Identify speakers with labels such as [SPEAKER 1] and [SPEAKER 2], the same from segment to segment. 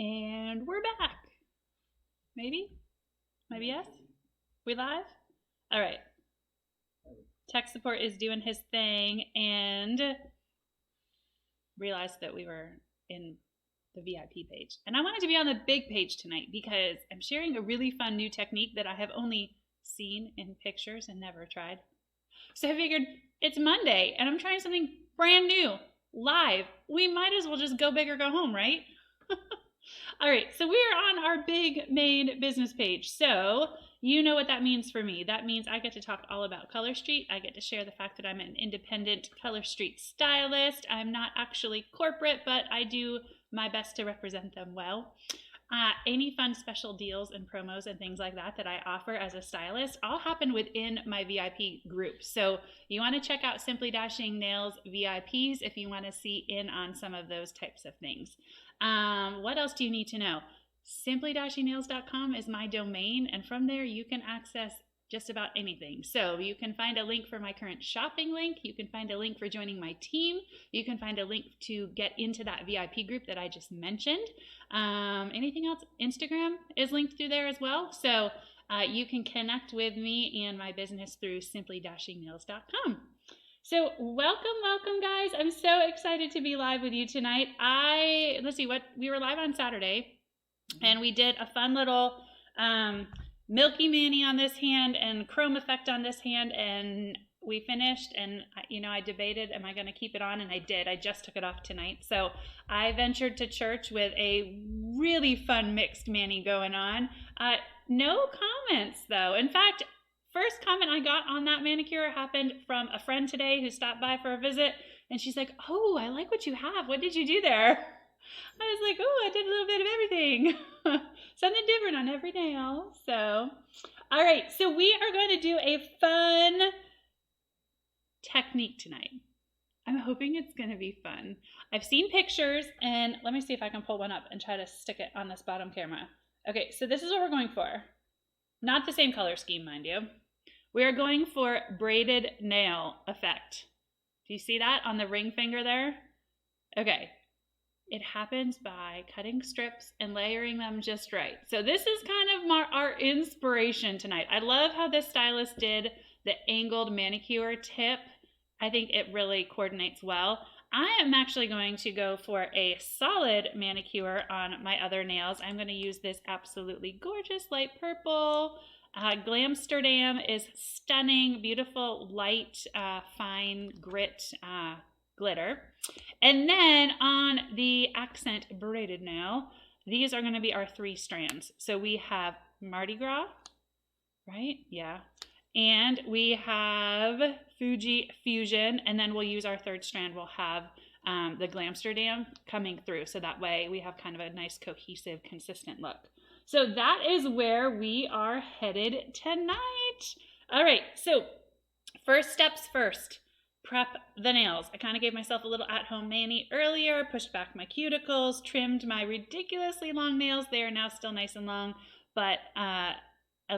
[SPEAKER 1] And we're back. Maybe? Maybe yes? We live? All right. Tech support is doing his thing and realized that we were in the VIP page. And I wanted to be on the big page tonight because I'm sharing a really fun new technique that I have only seen in pictures and never tried. So I figured it's Monday and I'm trying something brand new, live. We might as well just go big or go home, right? All right, so we're on our big main business page. So you know what that means for me. That means I get to talk all about Colorstreet. I get to share the fact that I'm an independent Colorstreet stylist. I'm not actually corporate, but I do my best to represent them well. Any fun special deals and promos and things like that I offer as a stylist all happen within my VIP group. So you want to check out Simply Dashing Nails VIPs if you want to see in on some of those types of things. What else do you need to know? SimplyDashingNails.com is my domain, and from there you can access just about anything. So you can find a link for my current shopping link. You can find a link for joining my team. You can find a link to get into that VIP group that I just mentioned. Anything else? Instagram is linked through there as well. So you can connect with me and my business through SimplyDashingNails.com. So welcome guys. I'm so excited to be live with you tonight. We were live on Saturday and we did a fun little Milky Manny on this hand and chrome effect on this hand, and we finished, and I debated, am I going to keep it on? And I did. I just took it off tonight. So I ventured to church with a really fun mixed Manny going on. No comments though. In fact, first comment I got on that manicure happened from a friend today who stopped by for a visit, and she's like, "Oh, I like what you have. What did you do there?" I was like, "Oh, I did a little bit of everything." Something different on every nail. So, all right. So we are going to do a fun technique tonight. I'm hoping it's going to be fun. I've seen pictures, and let me see if I can pull one up and try to stick it on this bottom camera. Okay, so this is what we're going for. Not the same color scheme, mind you. We are going for braided nail effect. Do you see that on the ring finger there? Okay. It happens by cutting strips and layering them just right. So this is kind of our inspiration tonight. I love how this stylist did the angled manicure tip. I think it really coordinates well. I am actually going to go for a solid manicure on my other nails. I'm going to use this absolutely gorgeous light purple. Glamsterdam is stunning, beautiful, light, fine grit glitter. And then on the accent braided nail, these are going to be our 3 strands. So we have Mardi Gras, right? Yeah. And we have Fuji Fusion, and then we'll use our 3rd strand. We'll have the Glamsterdam coming through, so that way we have kind of a nice cohesive, consistent look. So that is where we are headed tonight. All right, so first steps first. Prep the nails. I kind of gave myself a little at-home mani earlier, pushed back my cuticles, trimmed my ridiculously long nails. They are now still nice and long, but a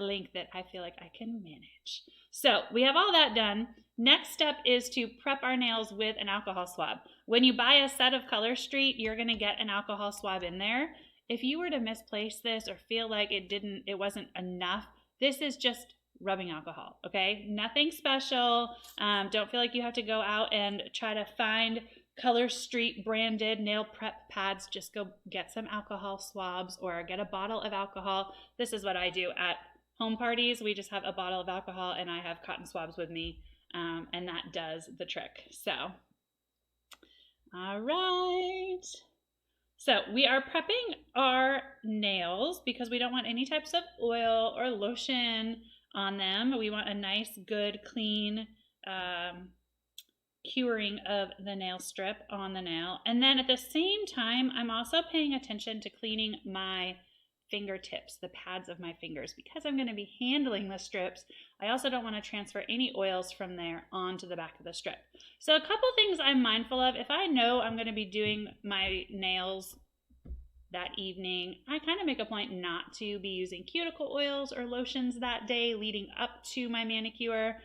[SPEAKER 1] length that I feel like I can manage. So we have all that done. Next step is to prep our nails with an alcohol swab. When you buy a set of Colorstreet, you're going to get an alcohol swab in there. If you were to misplace this or feel like it wasn't enough, this is just rubbing alcohol, okay? Nothing special. Don't feel like you have to go out and try to find Colorstreet branded nail prep pads. Just go get some alcohol swabs or get a bottle of alcohol. This is what I do at home parties. We just have a bottle of alcohol and I have cotton swabs with me, and that does the trick. So, all right. So we are prepping our nails because we don't want any types of oil or lotion on them. We want a nice, good, clean curing of the nail strip on the nail. And then at the same time, I'm also paying attention to cleaning my fingertips, the pads of my fingers, because I'm going to be handling the strips. I also don't want to transfer any oils from there onto the back of the strip. So a couple things I'm mindful of. If I know I'm going to be doing my nails that evening, I kind of make a point not to be using cuticle oils or lotions that day leading up to my manicure,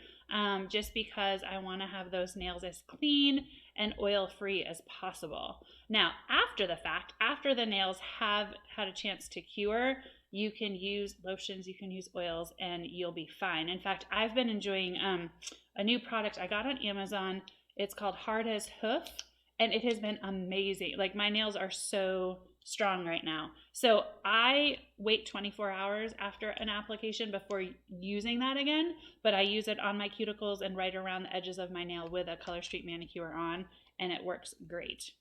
[SPEAKER 1] just because I want to have those nails as clean and oil-free as possible. Now, after the fact, after the nails have had a chance to cure, you can use lotions, you can use oils, and you'll be fine. In fact, I've been enjoying a new product I got on Amazon. It's called Hard as Hoof, and it has been amazing. Like, my nails are so strong right now. So I wait 24 hours after an application before using that again, but I use it on my cuticles and right around the edges of my nail with a Colorstreet manicure on, and it works great.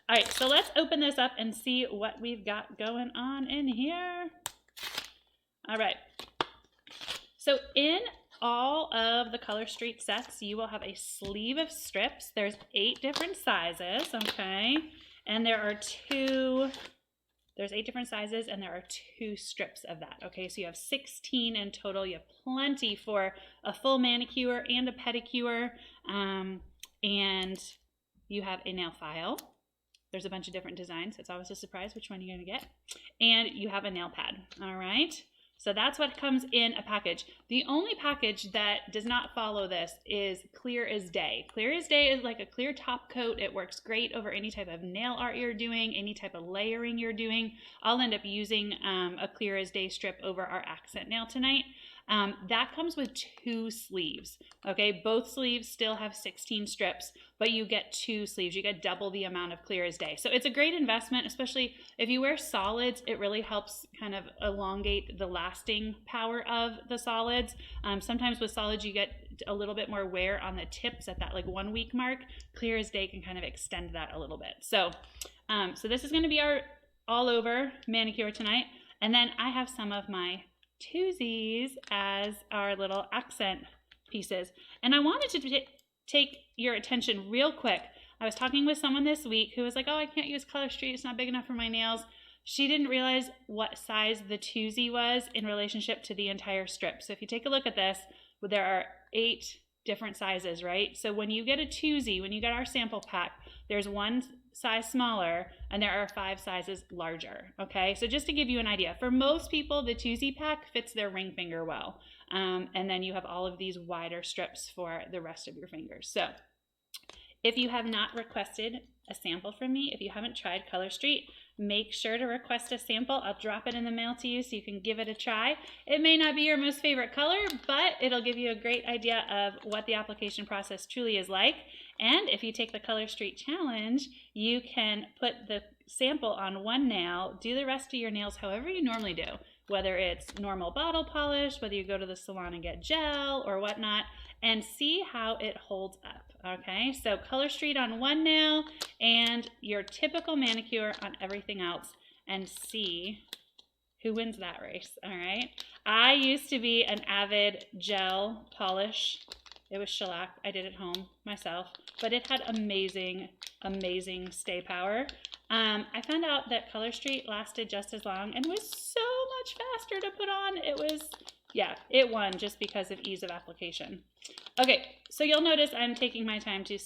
[SPEAKER 1] All right, so let's open this up and see what we've got going on in here. All right, so in all of the Colorstreet sets, you will have a sleeve of strips. There's 8 different sizes, okay? And there's 8 different sizes, and there are 2 strips of that, okay? So you have 16 in total. You have plenty for a full manicure and a pedicure, and you have a nail file. There's a bunch of different designs. It's always a surprise which one you're gonna get. And you have a nail pad, all right? So that's what comes in a package. The only package that does not follow this is Clear as Day. Clear as Day is like a clear top coat. It works great over any type of nail art you're doing, any type of layering you're doing. I'll end up using a Clear as Day strip over our accent nail tonight. That comes with 2 sleeves, okay? Both sleeves still have 16 strips, but you get 2 sleeves. You get double the amount of Clear as Day. So it's a great investment, especially if you wear solids. It really helps kind of elongate the lasting power of the solids. Sometimes with solids, you get a little bit more wear on the tips at that like 1 week mark. Clear as Day can kind of extend that a little bit. So, so this is going to be our all over manicure tonight. And then I have some of my twosies as our little accent pieces. And I wanted to take your attention real quick. I was talking with someone this week who was like, oh, I can't use Colorstreet. It's not big enough for my nails. She didn't realize what size the twosie was in relationship to the entire strip. So if you take a look at this, there are 8 different sizes, right? So when you get a twosie, when you get our sample pack, there's 1 size smaller and there are 5 sizes larger, okay? So just to give you an idea, for most people, the twosie pack fits their ring finger well. And then you have all of these wider strips for the rest of your fingers. So if you have not requested a sample from me, if you haven't tried Colorstreet, make sure to request a sample. I'll drop it in the mail to you so you can give it a try. It may not be your most favorite color, but it'll give you a great idea of what the application process truly is like. And if you take the Colorstreet challenge, you can put the sample on 1 nail, do the rest of your nails however you normally do, whether it's normal bottle polish, whether you go to the salon and get gel or whatnot, and see how it holds up, okay? So Colorstreet on 1 nail and your typical manicure on everything else, and see who wins that race, all right? I used to be an avid gel polish. It was shellac. I did it home myself, but it had amazing, amazing stay power. I found out that Colorstreet lasted just as long and was so much faster to put on. It was, yeah, it won just because of ease of application. Okay, so you'll notice I'm taking my time to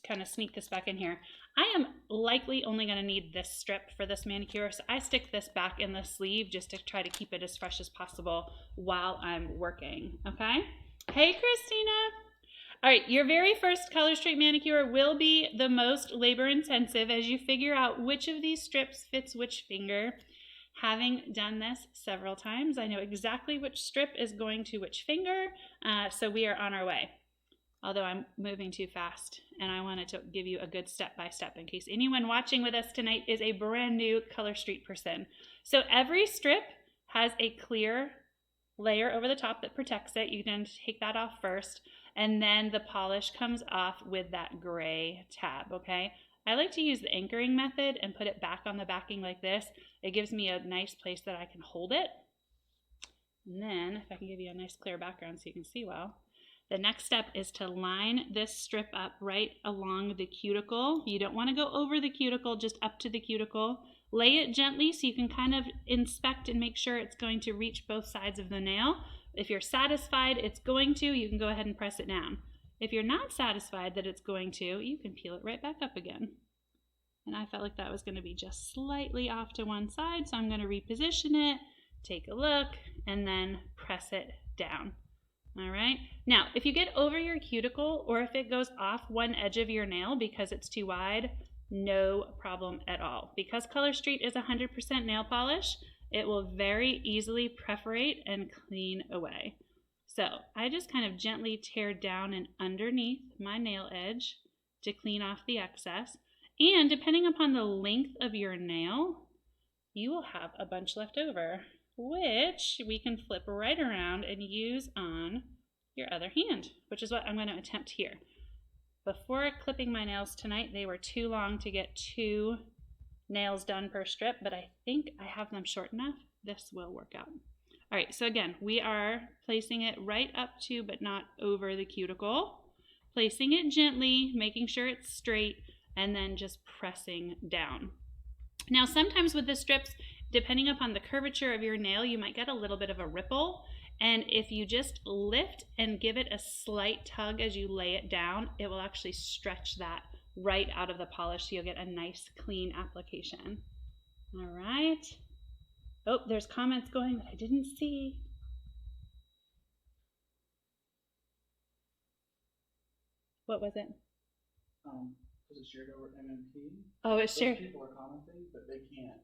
[SPEAKER 1] kind of sneak this back in here. I am likely only going to need this strip for this manicure, so I stick this back in the sleeve just to try to keep it as fresh as possible while I'm working, okay? Hey, Christina. All right, your very first Colorstreet manicure will be the most labor intensive as you figure out which of these strips fits which finger. Having done this several times, I know exactly which strip is going to which finger, so we are on our way. Although I'm moving too fast, and I wanted to give you a good step-by-step in case anyone watching with us tonight is a brand new Colorstreet person. So every strip has a clear layer over the top that protects it. You can take that off first, and then the polish comes off with that gray tab, okay? I like to use the anchoring method and put it back on the backing like this. It gives me a nice place that I can hold it. And then, if I can give you a nice clear background so you can see well, the next step is to line this strip up right along the cuticle. You don't want to go over the cuticle, just up to the cuticle. Lay it gently so you can kind of inspect and make sure it's going to reach both sides of the nail. If you're satisfied it's going to, you can go ahead and press it down. If you're not satisfied that it's going to, you can peel it right back up again. And I felt like that was going to be just slightly off to one side, so I'm going to reposition it, take a look, and then press it down. All right. Now, if you get over your cuticle or if it goes off one edge of your nail because it's too wide, no problem at all. Because Colorstreet is 100% nail polish, it will very easily perforate and clean away. So I just kind of gently tear down and underneath my nail edge to clean off the excess. And depending upon the length of your nail, you will have a bunch left over, which we can flip right around and use on your other hand, which is what I'm going to attempt here. Before clipping my nails tonight, they were too long to get 2 nails done per strip, but I think I have them short enough. This will work out. All right, so again, we are placing it right up to, but not over the cuticle, placing it gently, making sure it's straight, and then just pressing down. Now, sometimes with the strips, depending upon the curvature of your nail, you might get a little bit of a ripple. And if you just lift and give it a slight tug as you lay it down, it will actually stretch that right out of the polish, so you'll get a nice clean application. All right. Oh, there's comments going that I didn't see. What was it?
[SPEAKER 2] Was it shared over MMP?
[SPEAKER 1] Oh, it's shared.
[SPEAKER 2] People are commenting, but they can't.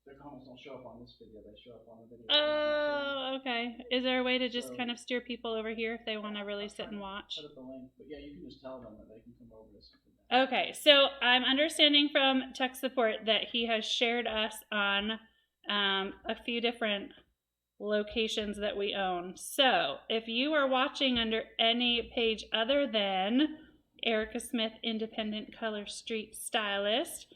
[SPEAKER 2] Their comments don't show up on this video. They show up on the video.
[SPEAKER 1] Oh, okay. Is there a way to just kind of steer people over here if they want to really sit and watch?
[SPEAKER 2] Put up the link, but yeah, you can just tell them that they can come over to something.
[SPEAKER 1] Okay, so I'm understanding from tech support that he has shared us on a few different locations that we own. So if you are watching under any page other than Erica Smith Independent Colorstreet Stylist,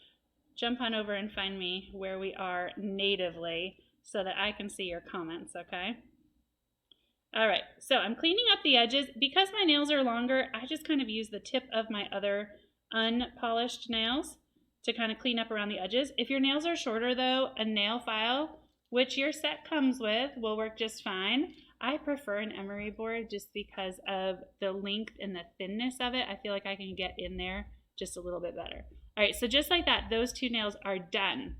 [SPEAKER 1] jump on over and find me where we are natively so that I can see your comments, okay? All right, so I'm cleaning up the edges. Because my nails are longer, I just kind of use the tip of my other unpolished nails to kind of clean up around the edges. If your nails are shorter though, a nail file, which your set comes with, will work just fine. I prefer an emery board just because of the length and the thinness of it. I feel like I can get in there just a little bit better. All right, so just like that, those 2 nails are done.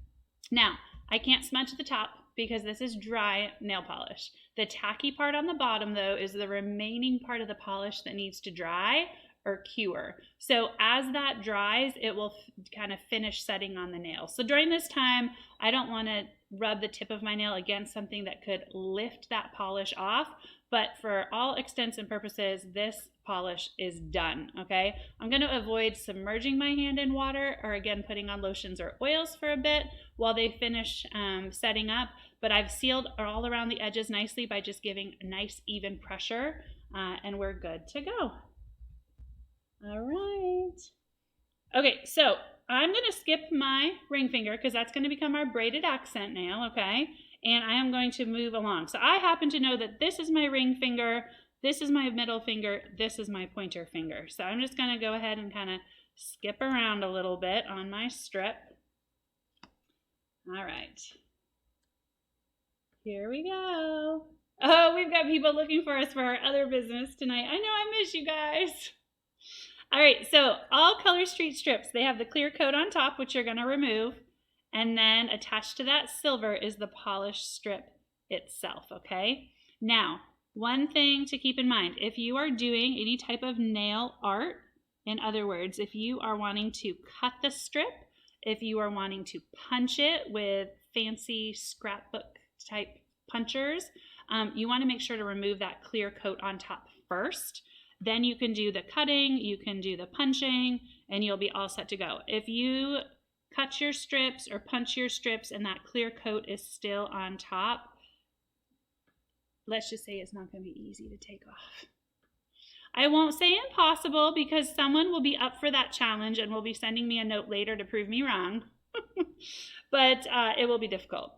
[SPEAKER 1] Now, I can't smudge the top because this is dry nail polish. The tacky part on the bottom though is the remaining part of the polish that needs to dry or cure. So as that dries, it will kind of finish setting on the nail. So during this time, I don't want to rub the tip of my nail against something that could lift that polish off, but for all extents and purposes, this polish is done, okay? I'm going to avoid submerging my hand in water or again putting on lotions or oils for a bit while they finish setting up, but I've sealed all around the edges nicely by just giving a nice even pressure and we're good to go. All right. Okay, so I'm going to skip my ring finger because that's going to become our braided accent nail, okay? And I am going to move along. So I happen to know that this is my ring finger, this is my middle finger, this is my pointer finger. So I'm just going to go ahead and kind of skip around a little bit on my strip. All right. Here we go. Oh, we've got people looking for us for our other business tonight. I know I miss you guys. All right, so all Colorstreet strips, they have the clear coat on top, which you're going to remove, and then attached to that silver is the polished strip itself, okay? Now, one thing to keep in mind, if you are doing any type of nail art, in other words, if you are wanting to cut the strip, if you are wanting to punch it with fancy scrapbook type punchers, you want to make sure to remove that clear coat on top first. Then you can do the cutting, you can do the punching, and you'll be all set to go. If you cut your strips or punch your strips and that clear coat is still on top, let's just say it's not going to be easy to take off. I won't say impossible because someone will be up for that challenge and will be sending me a note later to prove me wrong, but it will be difficult.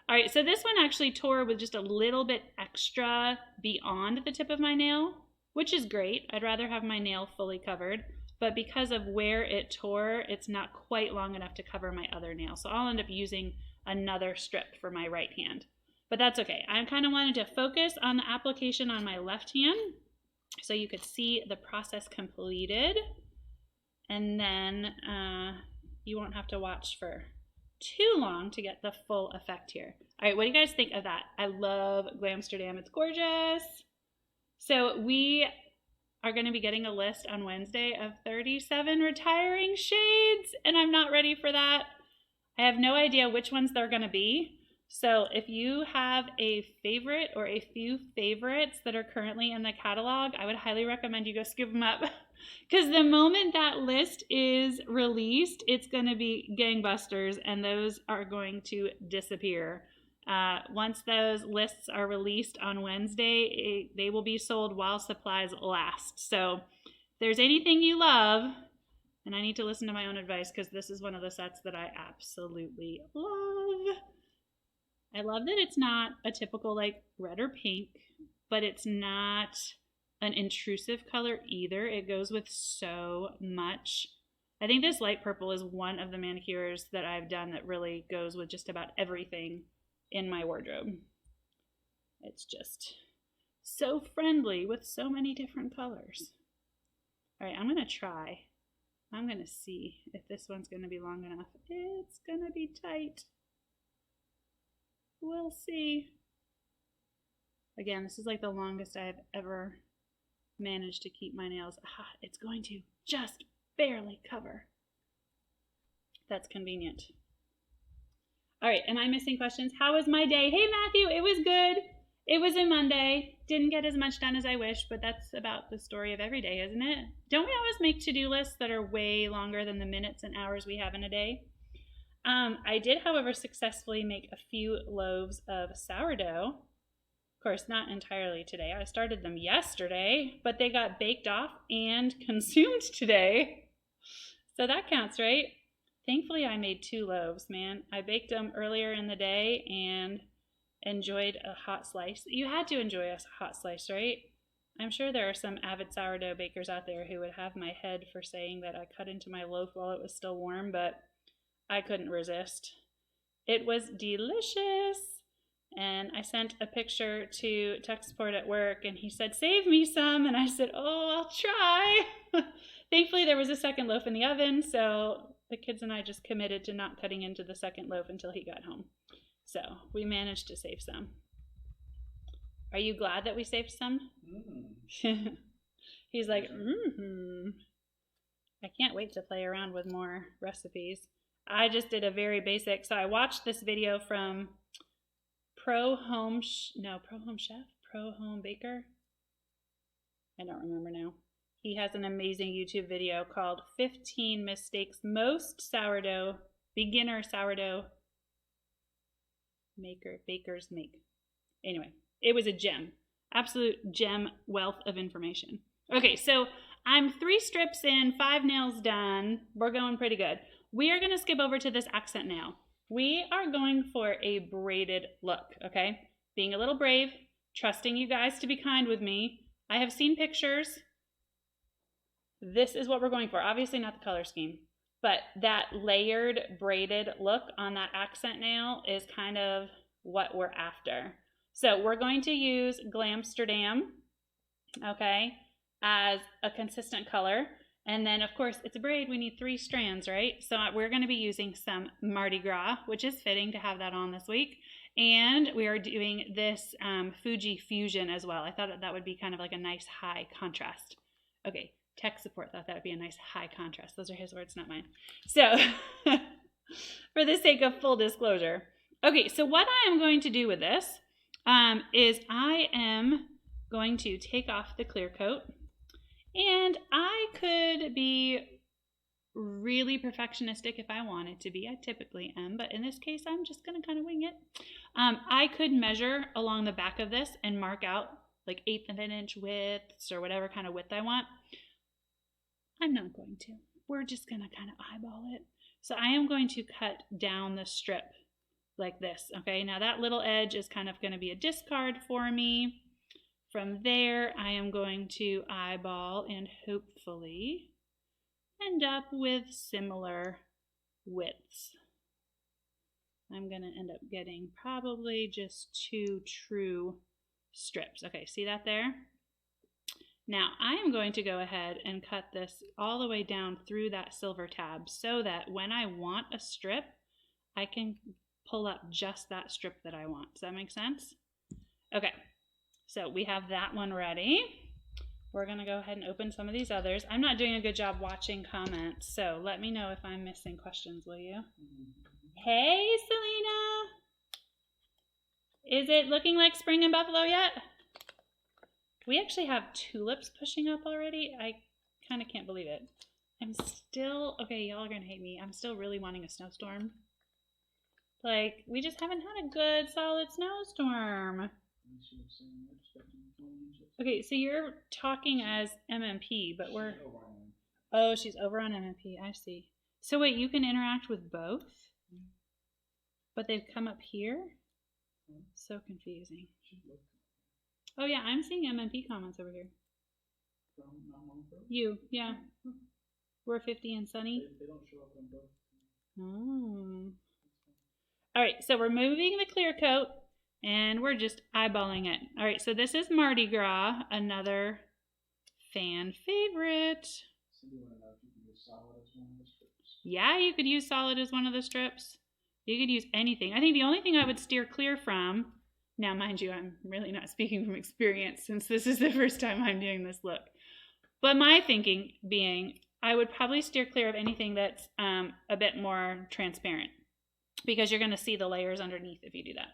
[SPEAKER 1] All right, so this one actually tore with just a little bit extra beyond the tip of my nail, which is great. I'd rather have my nail fully covered, but because of where it tore, it's not quite long enough to cover my other nail. So I'll end up using another strip for my right hand, but that's okay. I kind of wanted to focus on the application on my left hand so you could see the process completed, and then you won't have to watch for too long to get the full effect here. All right, what do you guys think of that? I love Glamsterdam. It's gorgeous. So we are going to be getting a list on Wednesday of 37 retiring shades, and I'm not ready for that. I have no idea which ones they're going to be. So if you have a favorite or a few favorites that are currently in the catalog, I would highly recommend you go scoop them up. Because the moment that list is released, it's going to be gangbusters, and those are going to disappear. Once those lists are released on Wednesday, they will be sold while supplies last. So if there's anything you love, and I need to listen to my own advice because this is one of the sets that I absolutely love. I love that it's not a typical like red or pink, but it's not an intrusive color either. It goes with so much. I think this light purple is one of the manicures that I've done that really goes with just about everything in my wardrobe. It's just so friendly with so many different colors. All right, I'm going to try. I'm going to see if this one's going to be long enough. It's going to be tight. We'll see. Again, this is like the longest I've ever managed to keep my nails. It's going to just barely cover. That's convenient. All right, am I missing questions? How was my day? Hey, Matthew, it was good. It was a Monday. Didn't get as much done as I wish, but that's about the story of every day, isn't it? Don't we always make to-do lists that are way longer than the minutes and hours we have in a day? I did, however, successfully make a few loaves of sourdough. Of course, not entirely today. I started them yesterday, but they got baked off and consumed today. So that counts, right? Thankfully, I made 2 loaves, man. I baked them earlier in the day and enjoyed a hot slice. You had to enjoy a hot slice, right? I'm sure there are some avid sourdough bakers out there who would have my head for saying that I cut into my loaf while it was still warm, but I couldn't resist. It was delicious. And I sent a picture to tech support at work, and he said, "Save me some." And I said, "Oh, I'll try." Thankfully, there was a second loaf in the oven, so the kids and I just committed to not cutting into the second loaf until he got home. So we managed to save some. Are you glad that we saved some? Mm. He's like, I can't wait to play around with more recipes. I just did a very basic, so I watched this video from Pro Home Baker. I don't remember now. He has an amazing YouTube video called 15 Mistakes Most Beginner Sourdough Bakers Make. Anyway, it was a gem. Absolute gem wealth of information. Okay, so I'm 3 strips in, 5 nails done. We're going pretty good. We are going to skip over to this accent nail. We are going for a braided look, okay? Being a little brave, trusting you guys to be kind with me. I have seen pictures. This is what we're going for. Obviously not the color scheme, but that layered braided look on that accent nail is kind of what we're after. So we're going to use Glamsterdam, okay, as a consistent color. And then, of course, it's a braid. We need 3 strands, right? So we're going to be using some Mardi Gras, which is fitting to have that on this week. And we are doing this Fuji Fusion as well. I thought that would be kind of like a nice high contrast. Okay, tech support thought that would be a nice high contrast. Those are his words, not mine. So for the sake of full disclosure. Okay, so what I am going to do with this is I am going to take off the clear coat. And I could be really perfectionistic if I wanted to be. I typically am, but in this case, I'm just going to kind of wing it. I could measure along the back of this and mark out like 1/8 of an inch widths or whatever kind of width I want. I'm not going to. We're just going to kind of eyeball it. So I am going to cut down the strip like this. Okay, now that little edge is kind of going to be a discard for me. From there, I am going to eyeball and hopefully end up with similar widths. I'm going to end up getting probably just 2 true strips. Okay, see that there? Now, I am going to go ahead and cut this all the way down through that silver tab so that when I want a strip, I can pull up just that strip that I want. Does that make sense? Okay. So we have that one ready. We're going to go ahead and open some of these others. I'm not doing a good job watching comments, so let me know if I'm missing questions, will you? Hey, Selena! Is it looking like spring in Buffalo yet? We actually have tulips pushing up already. I kind of can't believe it. I'm still, okay, y'all are going to hate me. I'm still really wanting a snowstorm. Like, we just haven't had a good, solid snowstorm. Okay, so you're talking as MMP, but we're... Oh, she's over on MMP. I see. So wait, you can interact with both? But they've come up here? So confusing. Oh yeah, I'm seeing MMP comments over here. You, yeah. We're 50 and sunny.
[SPEAKER 2] They don't show up on both.
[SPEAKER 1] Oh. All right, so we're moving the clear coat and we're just eyeballing it. All right, so this is Mardi Gras, another fan favorite. Yeah, you could use solid as one of the strips. You could use anything. I think the only thing I would steer clear from, now mind you, I'm really not speaking from experience since this is the first time I'm doing this look. But my thinking being, I would probably steer clear of anything that's a bit more transparent because you're going to see the layers underneath if you do that.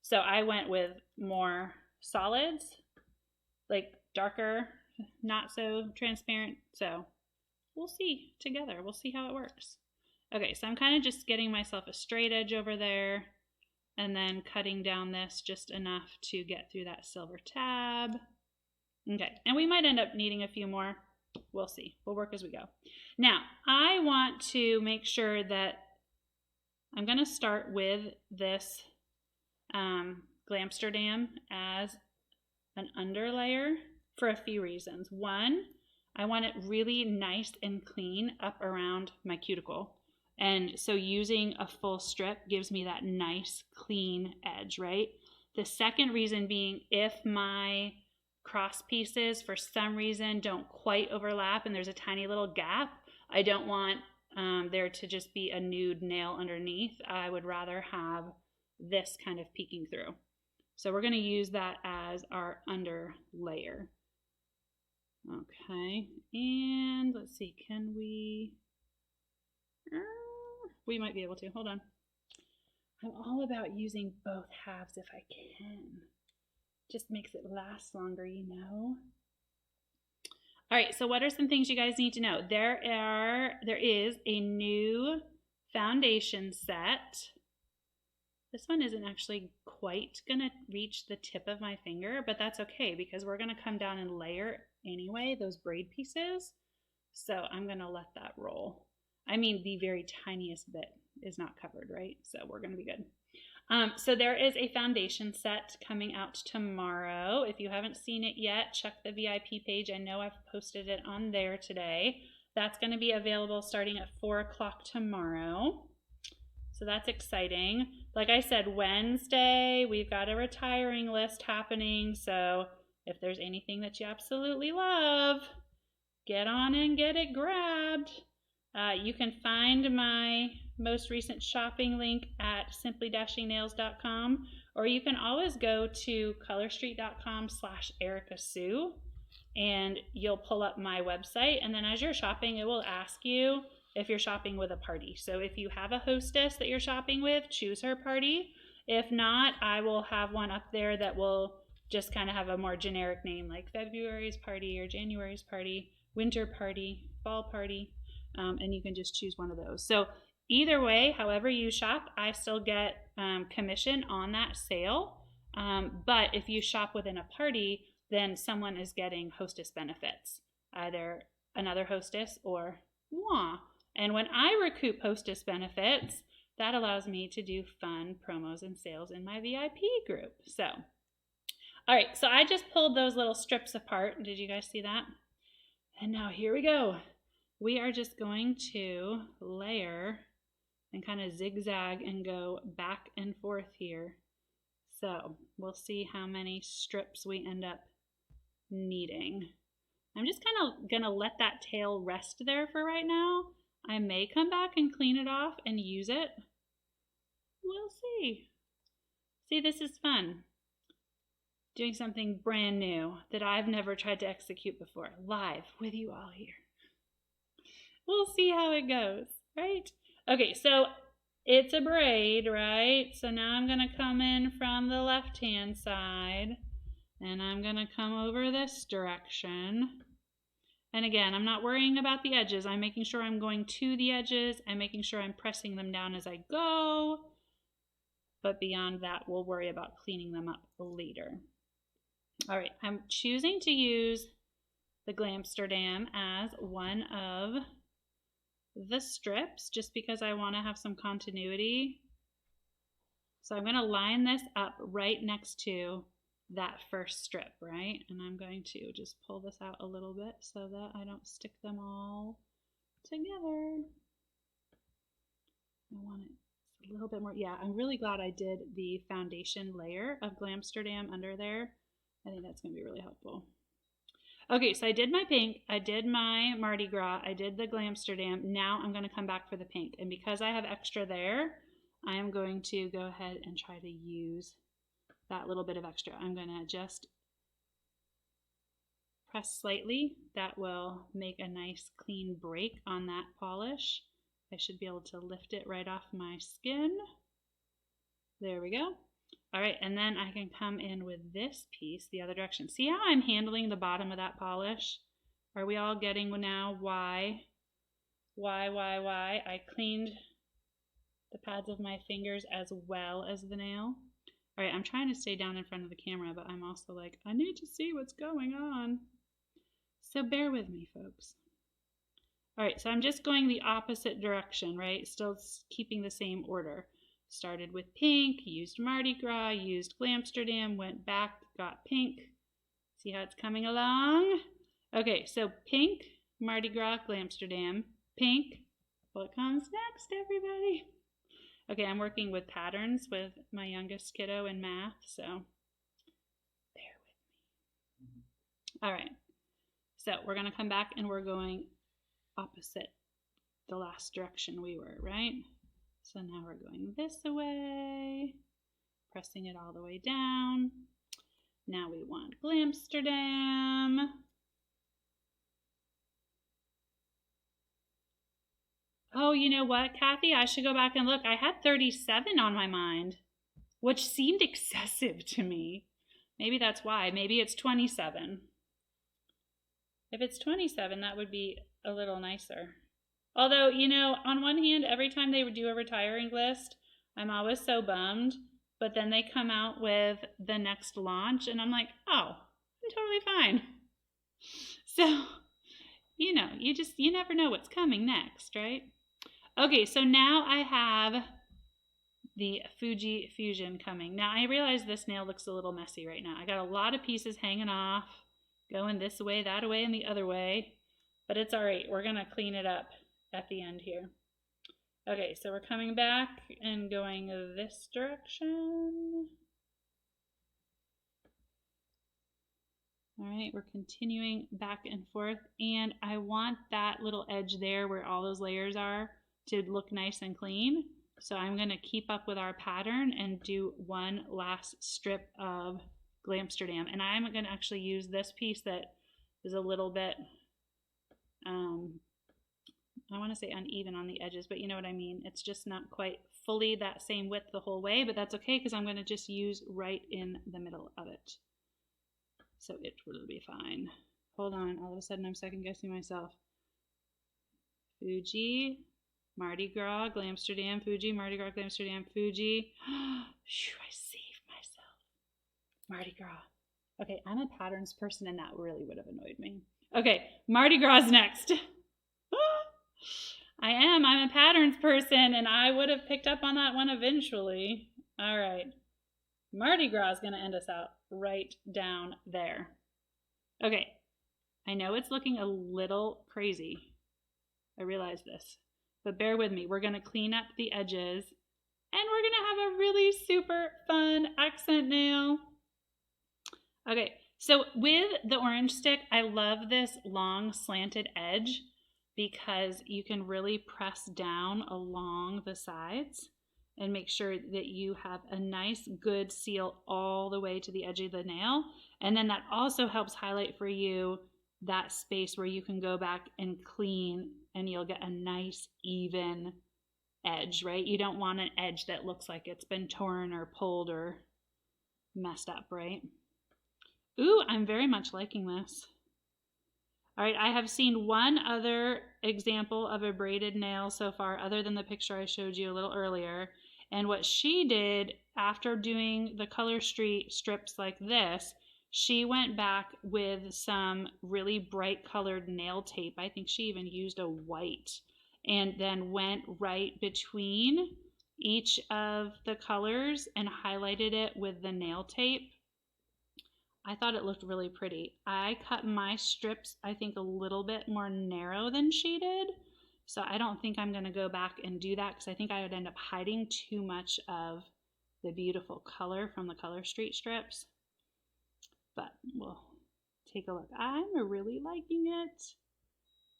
[SPEAKER 1] So I went with more solids, like darker, not so transparent. So we'll see together. We'll see how it works. Okay, so I'm kind of just getting myself a straight edge over there and then cutting down this just enough to get through that silver tab. Okay, and we might end up needing a few more. We'll see. We'll work as we go. Now, I want to make sure that I'm going to start with this Glamsterdam as an underlayer for a few reasons. One, I want it really nice and clean up around my cuticle. And so using a full strip gives me that nice clean edge, right? The second reason being if my cross pieces for some reason don't quite overlap and there's a tiny little gap, I don't want there to just be a nude nail underneath. I would rather have this kind of peeking through. So we're going to use that as our under layer. Okay, and let's see, can we might be able to, hold on. I'm all about using both halves if I can. Just makes it last longer, you know. All right, so what are some things you guys need to know? There is a new foundation set. This one isn't actually quite gonna reach the tip of my finger, but that's okay because we're gonna come down and layer anyway, those braid pieces. So I'm gonna let that roll. I mean, the very tiniest bit is not covered, right? So we're gonna be good. So there is a foundation set coming out tomorrow. If you haven't seen it yet, check the VIP page. I know I've posted it on there today. That's going to be available starting at 4 o'clock tomorrow. So that's exciting. Like I said, Wednesday, we've got a retiring list happening. So if there's anything that you absolutely love, get on and get it grabbed. You can find my most recent shopping link at simply-nails.com, or you can always go to colorstreet.com/Erica Sue and you'll pull up my website, and then as you're shopping it will ask you if you're shopping with a party. So if you have a hostess that you're shopping with, choose her party. If not, I will have one up there that will just kind of have a more generic name like February's party or January's party, winter party, fall party. And you can just choose one of those. So either way, however you shop, I still get commission on that sale. But if you shop within a party, then someone is getting hostess benefits, either another hostess or moi. And when I recoup hostess benefits, that allows me to do fun promos and sales in my VIP group. So, all right, so I just pulled those little strips apart. Did you guys see that? And now here we go. We are just going to layer and kind of zigzag and go back and forth here. So we'll see how many strips we end up needing. I'm just kind of gonna let that tail rest there for right now. I may come back and clean it off and use it. We'll see. See, this is fun. doing something brand new that I've never tried to execute before, live with you all here. We'll see how it goes, right? Okay, so it's a braid, right? So now I'm going to come in from the left-hand side, and I'm going to come over this direction. And again, I'm not worrying about the edges. I'm making sure I'm going to the edges. I'm making sure I'm pressing them down as I go. But beyond that, we'll worry about cleaning them up later. All right, I'm choosing to use the Glamsterdam as one of the strips just because I want to have some continuity. So I'm going to line this up right next to that first strip, right? And I'm going to just pull this out a little bit so that I don't stick them all together. I want it a little bit more. Yeah, I'm really glad I did the foundation layer of Glamsterdam under there. I think that's going to be really helpful. Okay, so I did my pink, I did my Mardi Gras, I did the Glamsterdam. Now I'm going to come back for the pink. And because I have extra there, I am going to go ahead and try to use that little bit of extra. I'm going to just press slightly. That will make a nice clean break on that polish. I should be able to lift it right off my skin. There we go. All right, and then I can come in with this piece the other direction. See how I'm handling the bottom of that polish? Are we all getting now why? I cleaned the pads of my fingers as well as the nail. All right, I'm trying to stay down in front of the camera, but I'm also like, I need to see what's going on. So bear with me, folks. All right, so I'm just going the opposite direction, right? Still keeping the same order. Started with pink, used Mardi Gras, used Glamsterdam, went back, got pink. See how it's coming along? Okay, so pink, Mardi Gras, Glamsterdam, pink. What comes next, everybody? Okay, I'm working with patterns with my youngest kiddo in math, so bear with me. All right, so we're going to come back and we're going opposite the last direction we were, right? So now we're going this way, pressing it all the way down. Now we want Glamsterdam. Oh, you know what, Kathy? I should go back and look. I had 37 on my mind, which seemed excessive to me. Maybe that's why. Maybe it's 27. If it's 27, that would be a little nicer. Although, you know, on one hand, every time they do a retiring list, I'm always so bummed. But then they come out with the next launch, and I'm like, oh, I'm totally fine. So, you know, you never know what's coming next, right? Okay, so now I have the Fuji Fusion coming. Now, I realize this nail looks a little messy right now. I got a lot of pieces hanging off, going this way, that way, and the other way. But it's all right. We're going to clean it up at the end here. Okay, so we're coming back and going this direction. All right, we're continuing back and forth, and I want that little edge there where all those layers are to look nice and clean. So I'm going to keep up with our pattern and do one last strip of Glamsterdam. And I'm going to actually use this piece that is a little bit, I want to say uneven on the edges, but you know what I mean. It's just not quite fully that same width the whole way, but that's okay because I'm going to just use right in the middle of it. So it will be fine. Hold on, all of a sudden I'm second guessing myself. Fuji, Mardi Gras, Glamsterdam, Fuji, Mardi Gras, Glamsterdam, Fuji. Phew, I saved myself. Mardi Gras. Okay, I'm a patterns person and that really would have annoyed me. Okay, Mardi Gras next. I'm a patterns person and I would have picked up on that one eventually. All right, Mardi Gras is going to end us out right down there. Okay, I know it's looking a little crazy. I realize this, but bear with me. We're going to clean up the edges and we're going to have a really super fun accent nail. Okay, so with the orange stick, I love this long slanted edge because you can really press down along the sides and make sure that you have a nice, good seal all the way to the edge of the nail. And then that also helps highlight for you that space where you can go back and clean, and you'll get a nice, even edge, right? You don't want an edge that looks like it's been torn or pulled or messed up, right? Ooh, I'm very much liking this. All right, I have seen one other example of a braided nail so far, other than the picture I showed you a little earlier. And what she did after doing the Colorstreet strips like this, she went back with some really bright colored nail tape. I think she even used a white, and then went right between each of the colors and highlighted it with the nail tape. I thought it looked really pretty. I cut my strips, I think, a little bit more narrow than she did. So I don't think I'm going to go back and do that, because I think I would end up hiding too much of the beautiful color from the Colorstreet strips. But we'll take a look. I'm really liking it.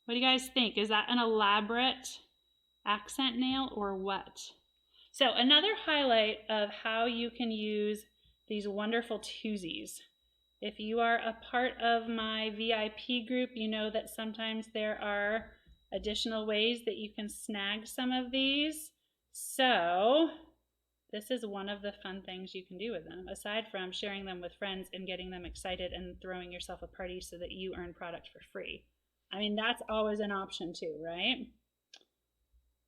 [SPEAKER 1] What do you guys think? Is that an elaborate accent nail or what? So another highlight of how you can use these wonderful twosies. If you are a part of my VIP group, you know that sometimes there are additional ways that you can snag some of these. So this is one of the fun things you can do with them, aside from sharing them with friends and getting them excited and throwing yourself a party so that you earn product for free. I mean, that's always an option too, right?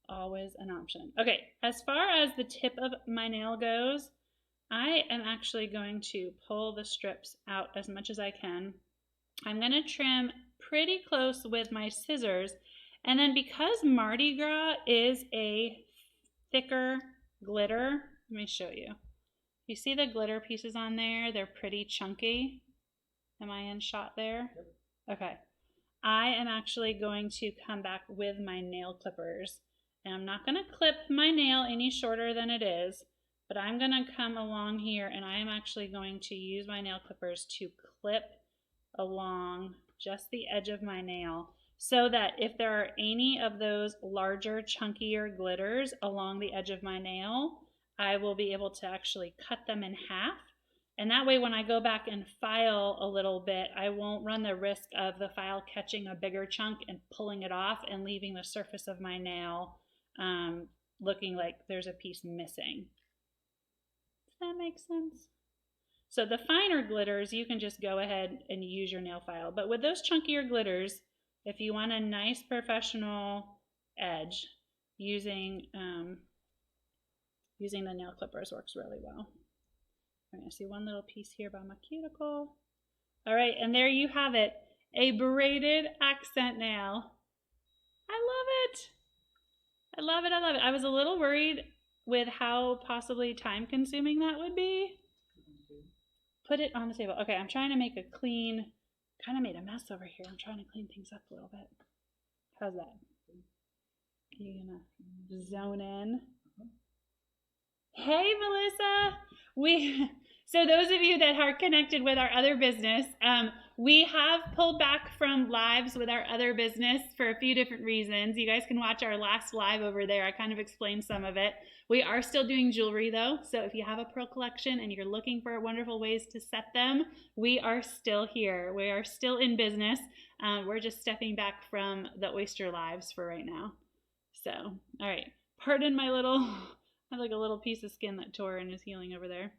[SPEAKER 1] Always an option. Okay, as far as the tip of my nail goes, I am actually going to pull the strips out as much as I can. I'm going to trim pretty close with my scissors. And then because Mardi Gras is a thicker glitter, let me show you. You see the glitter pieces on there? They're pretty chunky. Am I in shot there? Okay. I am actually going to come back with my nail clippers. And I'm not going to clip my nail any shorter than it is. But I'm going to come along here, and I am actually going to use my nail clippers to clip along just the edge of my nail, so that if there are any of those larger, chunkier glitters along the edge of my nail, I will be able to actually cut them in half. And that way, when I go back and file a little bit, I won't run the risk of the file catching a bigger chunk and pulling it off and leaving the surface of my nail looking like there's a piece missing. That makes sense. So the finer glitters, you can just go ahead and use your nail file. But with those chunkier glitters, if you want a nice professional edge, using the nail clippers works really well. All right, I see one little piece here by my cuticle. All right, and there you have it, a braided accent nail. I love it. I love it. I love it. I was a little worried with how possibly time consuming that would be. Put it on the table. Okay, I'm trying to make a clean, kind of made a mess over here. I'm trying to clean things up a little bit. How's that? You're gonna zone in. Hey, Melissa. So those of you that are connected with our other business, we have pulled back from lives with our other business for a few different reasons. You guys can watch our last live over there. I kind of explained some of it. We are still doing jewelry though. So if you have a pearl collection and you're looking for wonderful ways to set them, we are still here. We are still in business. We're just stepping back from the oyster lives for right now. So, all right. Pardon my little, I have like a little piece of skin that tore and is healing over there.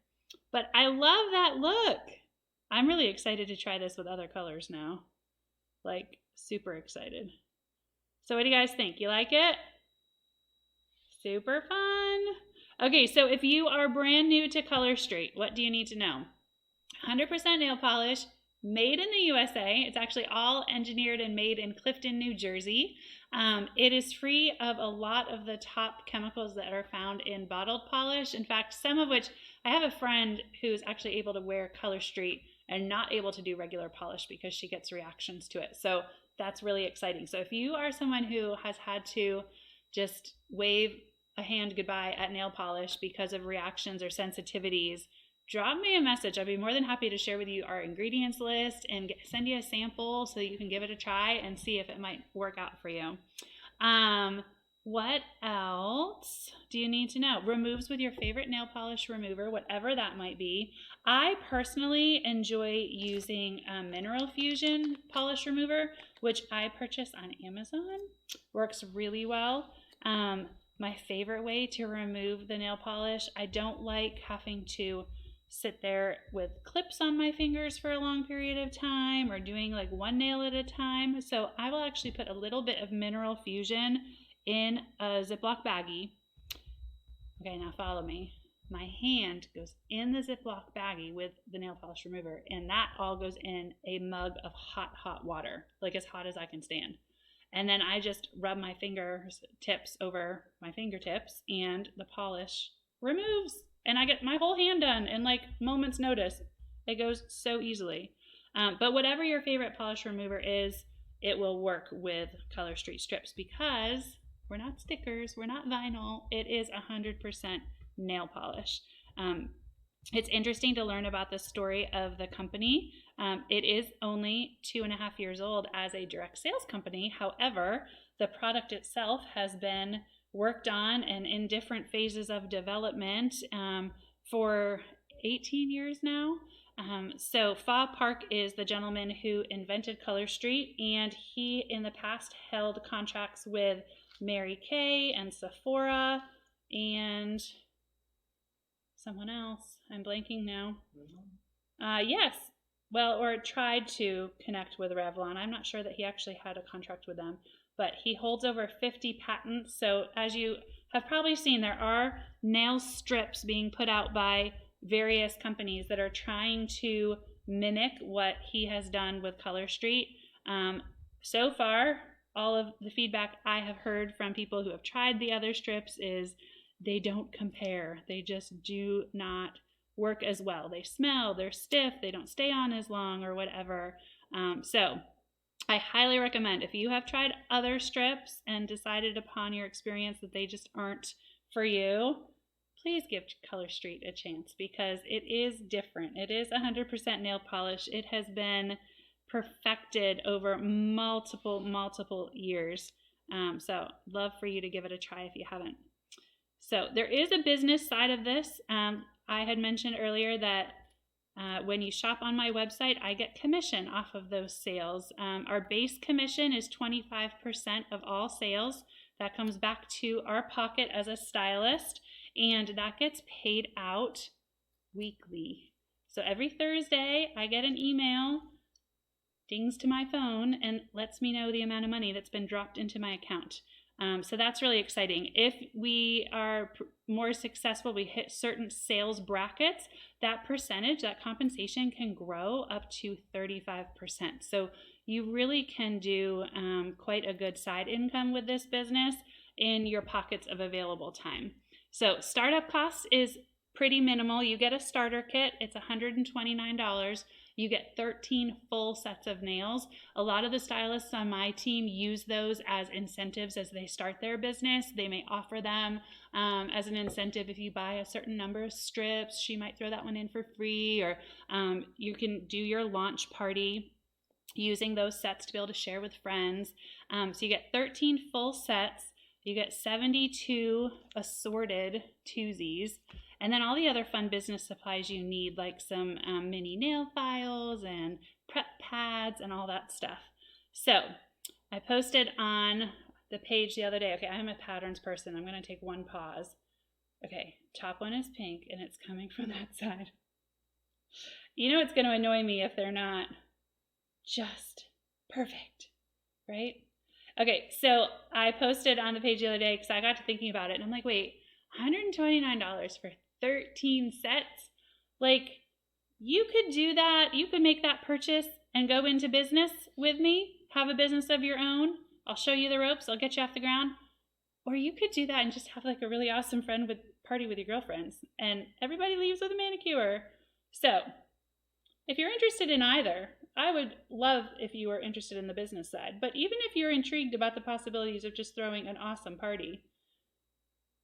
[SPEAKER 1] But I love that look. I'm really excited to try this with other colors now. Like, super excited. So what do you guys think? You like it? Super fun. Okay, so if you are brand new to Colorstreet, what do you need to know? 100% nail polish, made in the USA. It's actually all engineered and made in Clifton, New Jersey. It is free of a lot of the top chemicals that are found in bottled polish. In fact, some of which, I have a friend who's actually able to wear Colorstreet and not able to do regular polish because she gets reactions to it. So that's really exciting. So if you are someone who has had to just wave a hand goodbye at nail polish because of reactions or sensitivities, drop me a message. I'd be more than happy to share with you our ingredients list and send you a sample so that you can give it a try and see if it might work out for you. What else do you need to know? Removes with your favorite nail polish remover, whatever that might be. I personally enjoy using Mineral Fusion polish remover, which I purchased on Amazon. Works really well. My favorite way to remove the nail polish, I don't like having to sit there with clips on my fingers for a long period of time or doing like one nail at a time. So I will actually put a little bit of Mineral Fusion in a Ziploc baggie. Okay, now follow me. My hand goes in the Ziploc baggie with the nail polish remover, and that all goes in a mug of hot, hot water, like as hot as I can stand. And then I just rub my fingertips over my fingertips, and the polish removes. And I get my whole hand done in like moments notice. It goes so easily. But whatever your favorite polish remover is, it will work with Colorstreet strips because we're not stickers, we're not vinyl. It is 100% nail polish. It's interesting to learn about the story of the company. It is only 2.5 years old as a direct sales company. However, the product itself has been worked on and in different phases of development for 18 years now. So Fa Park is the gentleman who invented Colorstreet, and he in the past held contracts with Mary Kay and Sephora and someone else. I'm blanking now. Yes. Well, or tried to connect with Revlon. I'm not sure that he actually had a contract with them, but he holds over 50 patents. So as you have probably seen, there are nail strips being put out by various companies that are trying to mimic what he has done with Colorstreet. So far, all of the feedback I have heard from people who have tried the other strips is they don't compare. They just do not work as well. They smell, they're stiff, they don't stay on as long or whatever. So I highly recommend, if you have tried other strips and decided upon your experience that they just aren't for you, please give Colorstreet a chance because it is different. It is 100% nail polish. It has been perfected over multiple years. So love for you to give it a try if you haven't. So there is a business side of this. I had mentioned earlier that when you shop on my website, I get commission off of those sales. Our base commission is 25% of all sales. That comes back to our pocket as a stylist, and that gets paid out weekly. So every Thursday, I get an email, dings to my phone, and lets me know the amount of money that's been dropped into my account. So that's really exciting. If we are more successful, we hit certain sales brackets, that percentage, that compensation can grow up to 35%. So you really can do quite a good side income with this business in your pockets of available time. So startup cost is pretty minimal. You get a starter kit. It's $129. You get 13 full sets of nails. A lot of the stylists on my team use those as incentives as they start their business. They may offer them as an incentive if you buy a certain number of strips. She might throw that one in for free, or you can do your launch party using those sets to be able to share with friends. So you get 13 full sets. You get 72 assorted twosies. And then all the other fun business supplies you need, like some mini nail files and prep pads and all that stuff. So I posted on the page the other day. Okay, I'm a patterns person. I'm going to take one pause. Okay, top one is pink, and it's coming from that side. You know it's going to annoy me if they're not just perfect, right? Okay, so I posted on the page the other day because I got to thinking about it, and I'm like, wait, $129 for 13 sets? Like, you could do that. You could make that purchase and go into business with me, have a business of your own. I'll show you the ropes. I'll get you off the ground. Or you could do that and just have like a really awesome party with your girlfriends, and everybody leaves with a manicure. So if you're interested in either, I would love if you were interested in the business side. But even if you're intrigued about the possibilities of just throwing an awesome party,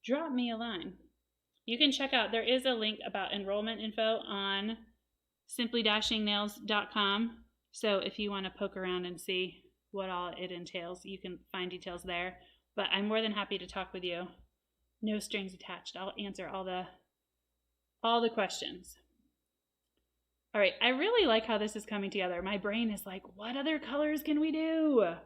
[SPEAKER 1] drop me a line. You can check out, there is a link about enrollment info on simply-nails.com. So if you want to poke around and see what all it entails, you can find details there. But I'm more than happy to talk with you. No strings attached. I'll answer all the questions. All right, I really like how this is coming together. My brain is like, what other colors can we do?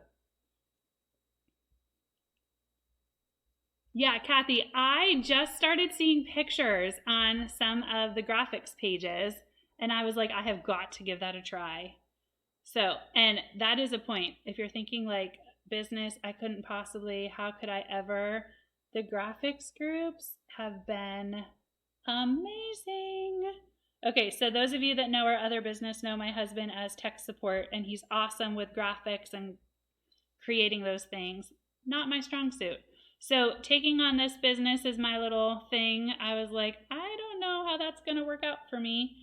[SPEAKER 1] Yeah, Kathy, I just started seeing pictures on some of the graphics pages, and I was like, I have got to give that a try. So, and that is a point. If you're thinking like business, I couldn't possibly, how could I ever? The graphics groups have been amazing. Okay, so those of you that know our other business know my husband as tech support, and he's awesome with graphics and creating those things. Not my strong suit. So taking on this business is my little thing. I was like, I don't know how that's going to work out for me,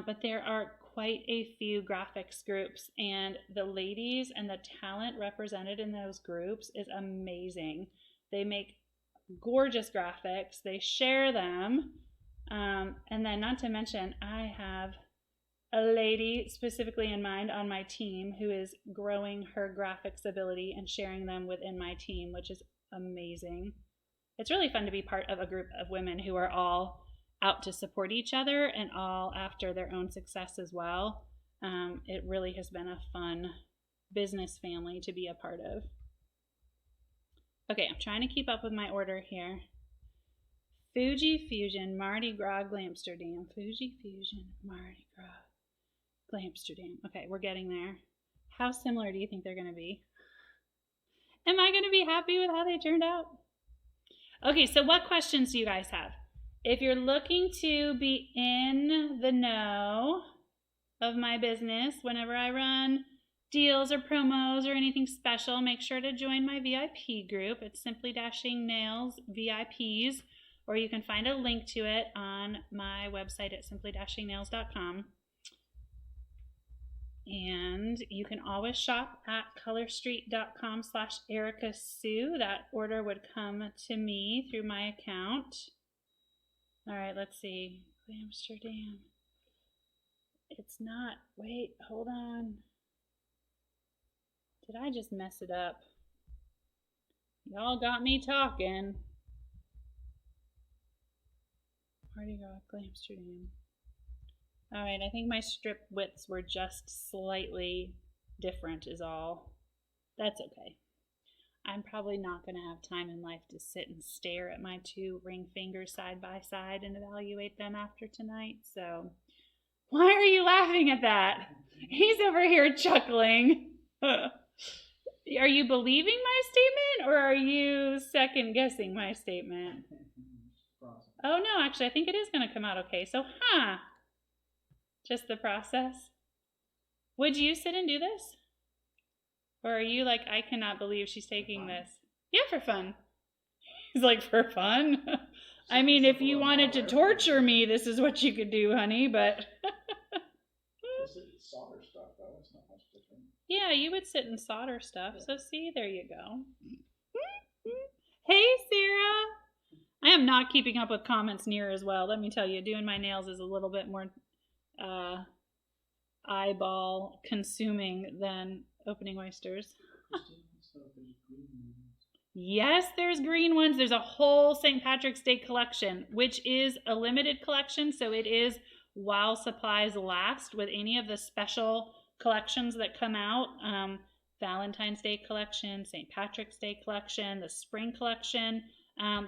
[SPEAKER 1] but there are quite a few graphics groups, and the ladies and the talent represented in those groups is amazing. They make gorgeous graphics. They share them. And then not to mention, I have a lady specifically in mind on my team who is growing her graphics ability and sharing them within my team, which is amazing. It's really fun to be part of a group of women who are all out to support each other and all after their own success as well. It really has been a fun business family to be a part of. Okay, I'm trying to keep up with my order here. Fuji Fusion, Mardi Gras, Glamsterdam. Fuji Fusion, Mardi Gras, Glamsterdam. Okay, we're getting there. How similar do you think they're going to be? Am I going to be happy with how they turned out? Okay, so what questions do you guys have? If you're looking to be in the know of my business whenever I run deals or promos or anything special, make sure to join my VIP group. It's Simply Dashing Nails VIPs, or you can find a link to it on my website at simplydashingnails.com. And you can always shop at colorstreet.com/Erica Sue. That order would come to me through my account. All right, let's see. Amsterdam. It's not. Wait, hold on. Did I just mess it up? Y'all got me talking. Mardi Gras, Amsterdam. All right, I think my strip widths were just slightly different is all. That's okay. I'm probably not going to have time in life to sit and stare at my two ring fingers side by side and evaluate them after tonight, so why are you laughing at that? He's over here chuckling. Are you believing my statement, or are you second guessing my statement? Oh no, actually I think it is going to come out okay, so just the process. Would you sit and do this? Or are you like, I cannot believe she's taking this? Yeah, for fun. He's like, for fun? I mean, if you wanted to torture me, this is what you could do, honey, but...
[SPEAKER 2] This is solder stuff, though. It's not much different.
[SPEAKER 1] Yeah, you would sit and solder stuff. So see, there you go. Hey, Sarah. I am not keeping up with comments near as well. Let me tell you, doing my nails is a little bit more eyeball consuming than opening oysters. Yes, there's green ones. There's a whole St. Patrick's Day collection, which is a limited collection, so it is while supplies last with any of the special collections that come out. Valentine's Day collection, St. Patrick's Day collection, the spring collection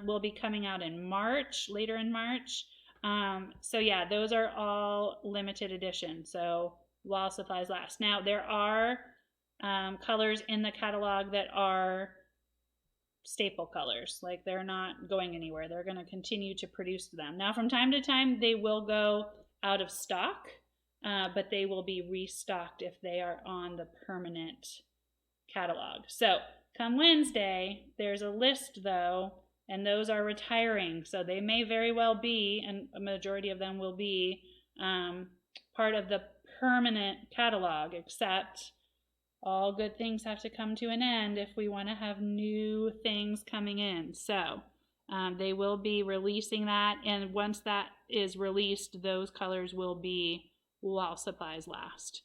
[SPEAKER 1] will be coming out in March, later in March. So yeah, those are all limited edition, so while supplies last. Now, there are colors in the catalog that are staple colors, like they're not going anywhere. They're going to continue to produce them. Now, from time to time, they will go out of stock, but they will be restocked if they are on the permanent catalog. So come Wednesday, there's a list though, and those are retiring. So they may very well be, and a majority of them will be part of the permanent catalog, except all good things have to come to an end if we want to have new things coming in. So they will be releasing that, and once that is released, those colors will be while supplies last.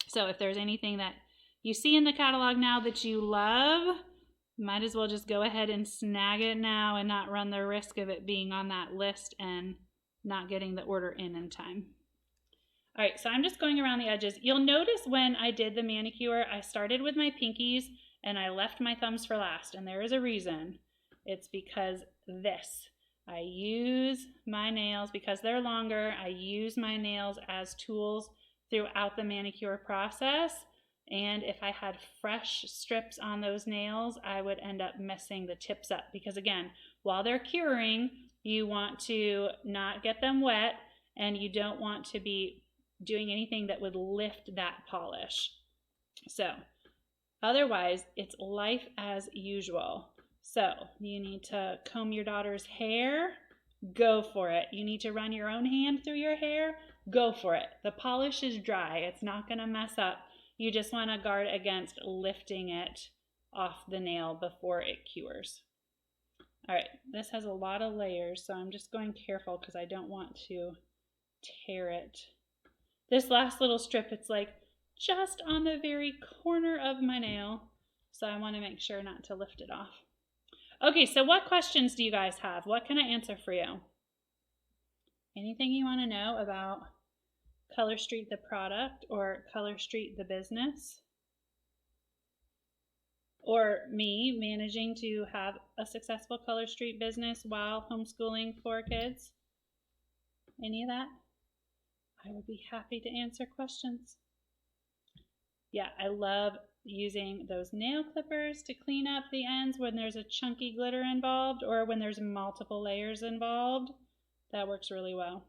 [SPEAKER 1] So if there's anything that you see in the catalog now that you love, Might as well just go ahead and snag it now and not run the risk of it being on that list and not getting the order in time. All right, so I'm just going around the edges. You'll notice when I did the manicure, I started with my pinkies and I left my thumbs for last, and there is a reason. It's because I use my nails, because they're longer, I use my nails as tools throughout the manicure process, and if I had fresh strips on those nails, I would end up messing the tips up, because again, while they're curing, you want to not get them wet, and you don't want to be doing anything that would lift that polish. So otherwise, it's life as usual. So you need to comb your daughter's hair, go for it. You need to run your own hand through your hair, go for it. The polish is dry, it's not going to mess up. You just want to guard against lifting it off the nail before it cures. All right, this has a lot of layers, so I'm just going careful because I don't want to tear it. This last little strip, it's like just on the very corner of my nail, so I want to make sure not to lift it off. Okay, so what questions do you guys have? What can I answer for you? Anything you want to know about Colorstreet the product, or Colorstreet the business, or me managing to have a successful Colorstreet business while homeschooling 4 kids? Any of that? I would be happy to answer questions. Yeah, I love using those nail clippers to clean up the ends when there's a chunky glitter involved or when there's multiple layers involved. That works really well.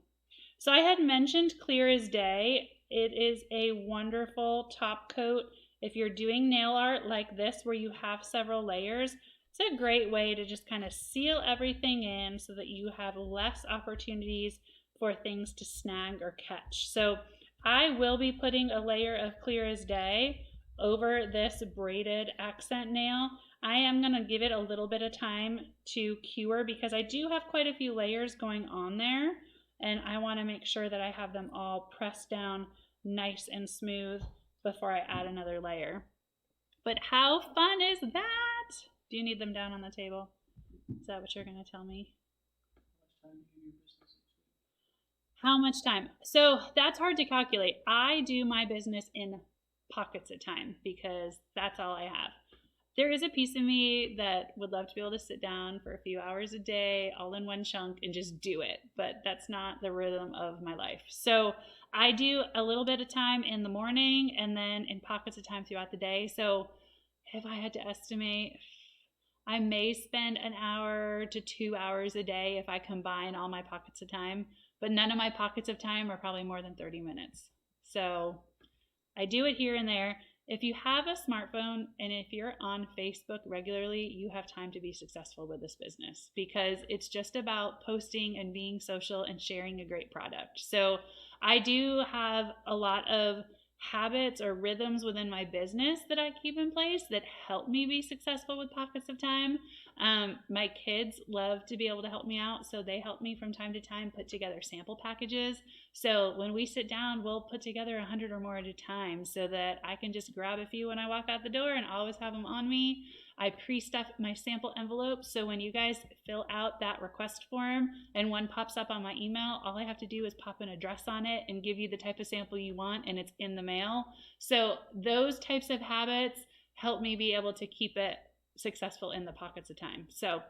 [SPEAKER 1] So I had mentioned Clear as Day. It is a wonderful top coat. If you're doing nail art like this where you have several layers, it's a great way to just kind of seal everything in so that you have less opportunities for things to snag or catch. So I will be putting a layer of Clear as Day over this braided accent nail. I am going to give it a little bit of time to cure because I do have quite a few layers going on there, and I want to make sure that I have them all pressed down nice and smooth before I add another layer. But how fun is that? Do you need them down on the table? Is that what you're going to tell me? How much time? So that's hard to calculate. I do my business in pockets of time because that's all I have. There is a piece of me that would love to be able to sit down for a few hours a day, all in one chunk, and just do it. But that's not the rhythm of my life. So I do a little bit of time in the morning and then in pockets of time throughout the day. So if I had to estimate, I may spend an hour to 2 hours a day if I combine all my pockets of time. But none of my pockets of time are probably more than 30 minutes. So I do it here and there. If you have a smartphone and if you're on Facebook regularly, you have time to be successful with this business because it's just about posting and being social and sharing a great product. So I do have a lot of habits or rhythms within my business that I keep in place that help me be successful with pockets of time. My kids love to be able to help me out, so they help me from time to time put together sample packages. So when we sit down, we'll put together 100 or more at a time so that I can just grab a few when I walk out the door and always have them on me. I pre-stuff my sample envelopes, so when you guys fill out that request form and one pops up on my email, all I have to do is pop an address on it and give you the type of sample you want, and it's in the mail. So those types of habits help me be able to keep it successful in the pockets of time. So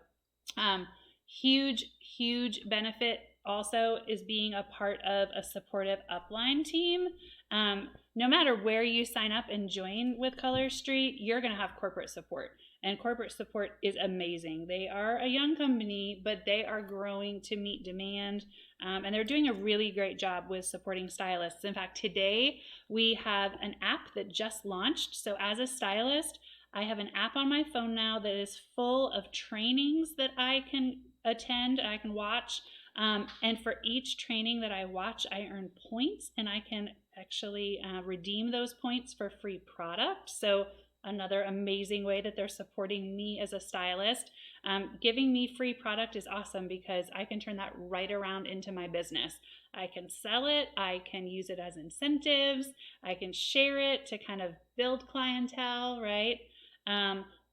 [SPEAKER 1] huge benefit also is being a part of a supportive upline team. No matter where you sign up and join with Colorstreet, you're going to have corporate support. And corporate support is amazing. They are a young company, but they are growing to meet demand. And they're doing a really great job with supporting stylists. In fact, today we have an app that just launched. So as a stylist, I have an app on my phone now that is full of trainings that I can attend, I can watch. And for each training that I watch, I earn points, and I can actually redeem those points for free product. So another amazing way that they're supporting me as a stylist. Giving me free product is awesome because I can turn that right around into my business. I can sell it, I can use it as incentives, I can share it to kind of build clientele, right?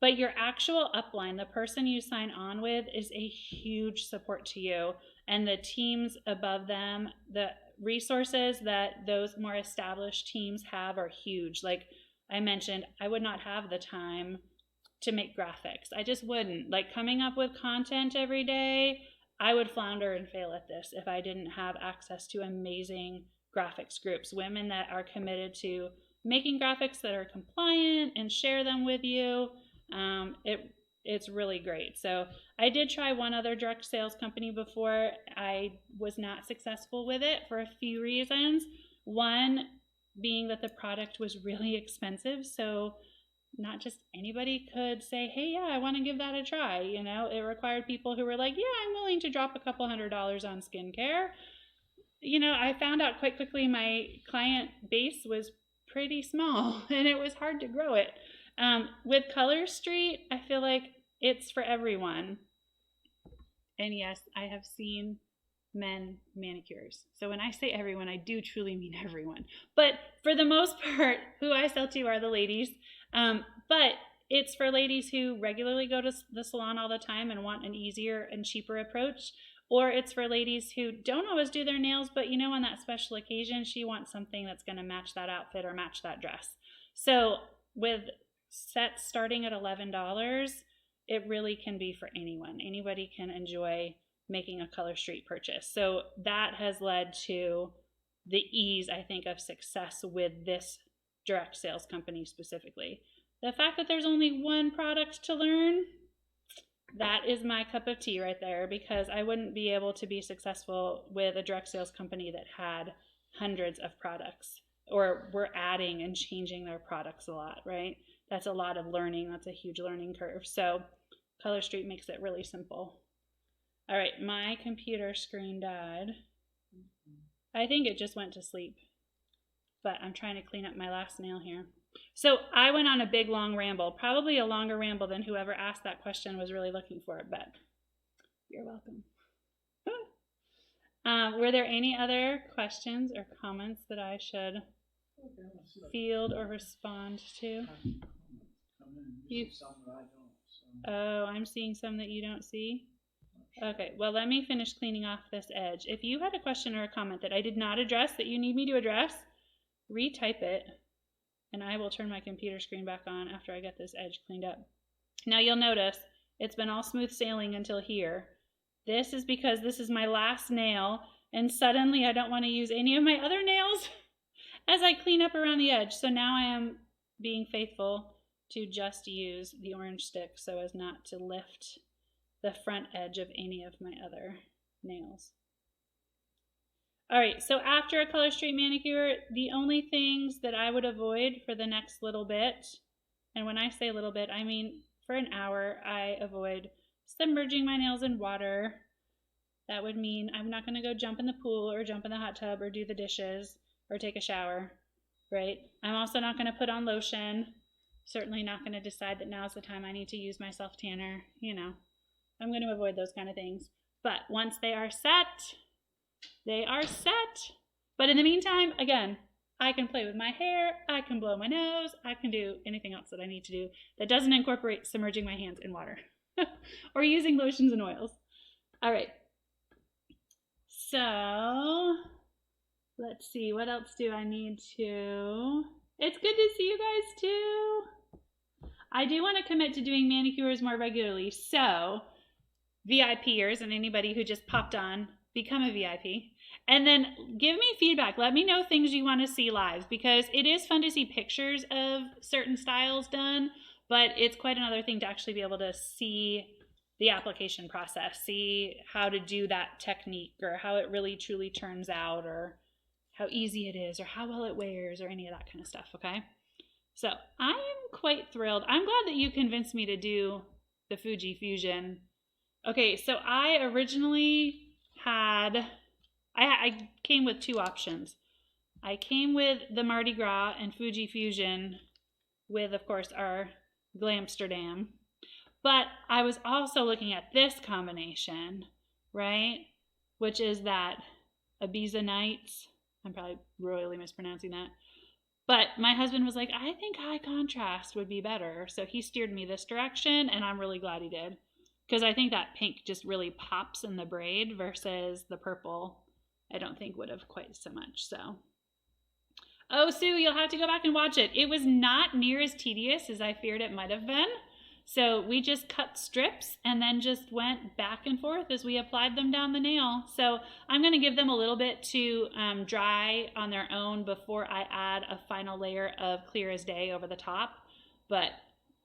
[SPEAKER 1] but your actual upline, the person you sign on with, is a huge support to you. And the teams above them, the resources that those more established teams have are huge. Like I mentioned, I would not have the time to make graphics. I just wouldn't. Like coming up with content every day, I would flounder and fail at this if I didn't have access to amazing graphics groups, women that are committed to making graphics that are compliant and share them with you. It's really great. So I did try one other direct sales company before. I was not successful with it for a few reasons. One being that the product was really expensive. So not just anybody could say, hey, yeah, I want to give that a try. You know, it required people who were like, yeah, I'm willing to drop a couple $100s on skincare. You know, I found out quite quickly my client base was pretty small and it was hard to grow it. With Colorstreet, I feel like it's for everyone. And yes, I have seen men manicures. So when I say everyone, I do truly mean everyone. But for the most part, who I sell to are the ladies. But it's for ladies who regularly go to the salon all the time and want an easier and cheaper approach. Or it's for ladies who don't always do their nails, but you know, on that special occasion, she wants something that's going to match that outfit or match that dress. So with sets starting at $11, it really can be for anyone. Anybody can enjoy making a Colorstreet purchase. So that has led to the ease, I think, of success with this direct sales company specifically. The fact that there's only one product to learn, that is my cup of tea right there, because I wouldn't be able to be successful with a direct sales company that had hundreds of products or were adding and changing their products a lot, right? That's a lot of learning. That's a huge learning curve. So Colorstreet makes it really simple. All right, my computer screen died. I think it just went to sleep, but I'm trying to clean up my last nail here. So I went on a big, long ramble, probably a longer ramble than whoever asked that question was really looking for, but you're welcome. Were there any other questions or comments that I should field or respond to? Oh, I'm seeing some that you don't see? Okay, well, let me finish cleaning off this edge. If you had a question or a comment that I did not address that you need me to address, retype it, and I will turn my computer screen back on after I get this edge cleaned up. Now you'll notice it's been all smooth sailing until here. This is because this is my last nail, and suddenly I don't want to use any of my other nails as I clean up around the edge. So now I am being faithful to just use the orange stick so as not to lift the front edge of any of my other nails. All right, so after a Colorstreet manicure, the only things that I would avoid for the next little bit, and when I say little bit, I mean for an hour, I avoid submerging my nails in water. That would mean I'm not going to go jump in the pool or jump in the hot tub or do the dishes or take a shower, right? I'm also not going to put on lotion. Certainly not going to decide that now's the time I need to use my self tanner. You know, I'm going to avoid those kind of things. But once they are set, they are set. But in the meantime, again, I can play with my hair, I can blow my nose, I can do anything else that I need to do that doesn't incorporate submerging my hands in water or using lotions and oils. All right. So let's see, what else do I need to? It's good to see you guys too. I do want to commit to doing manicures more regularly. So VIPers and anybody who just popped on, become a VIP. And then give me feedback. Let me know things you want to see live, because it is fun to see pictures of certain styles done, but it's quite another thing to actually be able to see the application process, see how to do that technique, or how it really truly turns out, or how easy it is, or how well it wears, or any of that kind of stuff, okay? So I am quite thrilled. I'm glad that you convinced me to do the Fuji Fusion. Okay, so I originally had, I came with two options. I came with the Mardi Gras and Fuji Fusion with, of course, our Glamsterdam. But I was also looking at this combination, right? Which is that Ibiza Nights. I'm probably royally mispronouncing that. But my husband was like, I think high contrast would be better. So he steered me this direction, and I'm really glad he did. Because I think that pink just really pops in the braid versus the purple, I don't think would have quite so much. So, oh, Sue, you'll have to go back and watch it. It was not near as tedious as I feared it might have been. So we just cut strips and then just went back and forth as we applied them down the nail. So I'm going to give them a little bit to dry on their own before I add a final layer of clear as day over the top. But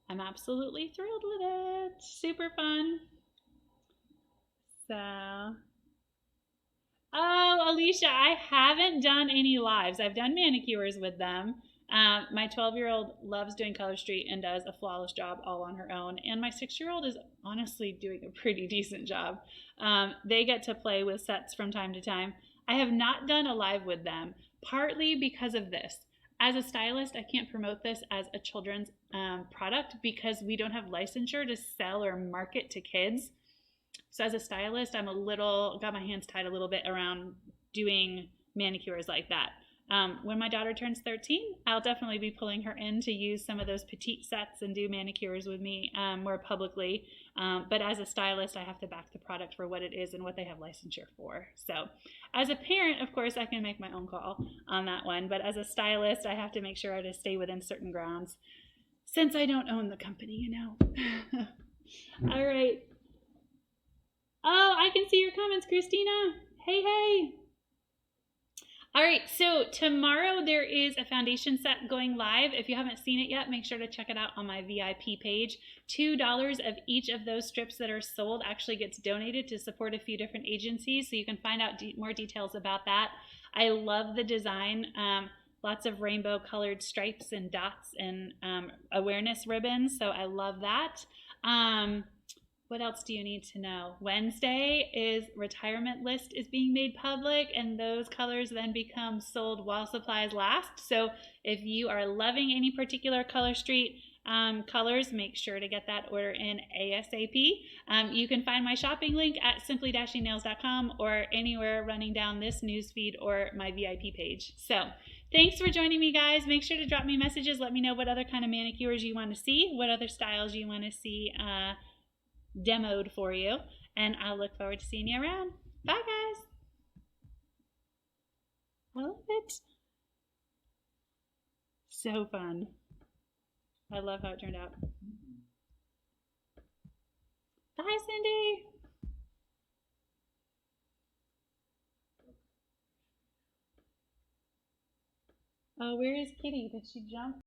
[SPEAKER 1] I'm absolutely thrilled with it. Super fun. So, oh, Alicia, I haven't done any lives. I've done manicures with them. My 12-year-old loves doing Colorstreet and does a flawless job all on her own. And my 6-year-old is honestly doing a pretty decent job. They get to play with sets from time to time. I have not done a live with them, partly because of this. As a stylist, I can't promote this as a children's product because we don't have licensure to sell or market to kids. So as a stylist, I'm got my hands tied a little bit around doing manicures like that. When my daughter turns 13, I'll definitely be pulling her in to use some of those petite sets and do manicures with me more publicly. But as a stylist, I have to back the product for what it is and what they have licensure for. So as a parent, of course, I can make my own call on that one. But as a stylist, I have to make sure I just stay within certain grounds since I don't own the company, you know. All right. Oh, I can see your comments, Christina. Hey, hey. All right, so tomorrow there is a foundation set going live. If you haven't seen it yet, make sure to check it out on my VIP page. $2 of each of those strips that are sold actually gets donated to support a few different agencies, so you can find out more details about that. I love the design. Lots of rainbow colored stripes and dots and awareness ribbons, so I love that. What else do you need to know? Wednesday is retirement list is being made public, and those colors then become sold while supplies last. So if you are loving any particular Colorstreet colors, make sure to get that order in ASAP. You can find my shopping link at simply-nails.com or anywhere running down this newsfeed or my VIP page. So thanks for joining me, guys. Make sure to drop me messages. Let me know what other kind of manicures you want to see, what other styles you want to see demoed for you, and I'll look forward to seeing you around. Bye, guys. I love it. So fun. I love how it turned out. Bye, Cindy. Oh, where is Kitty? Did she jump?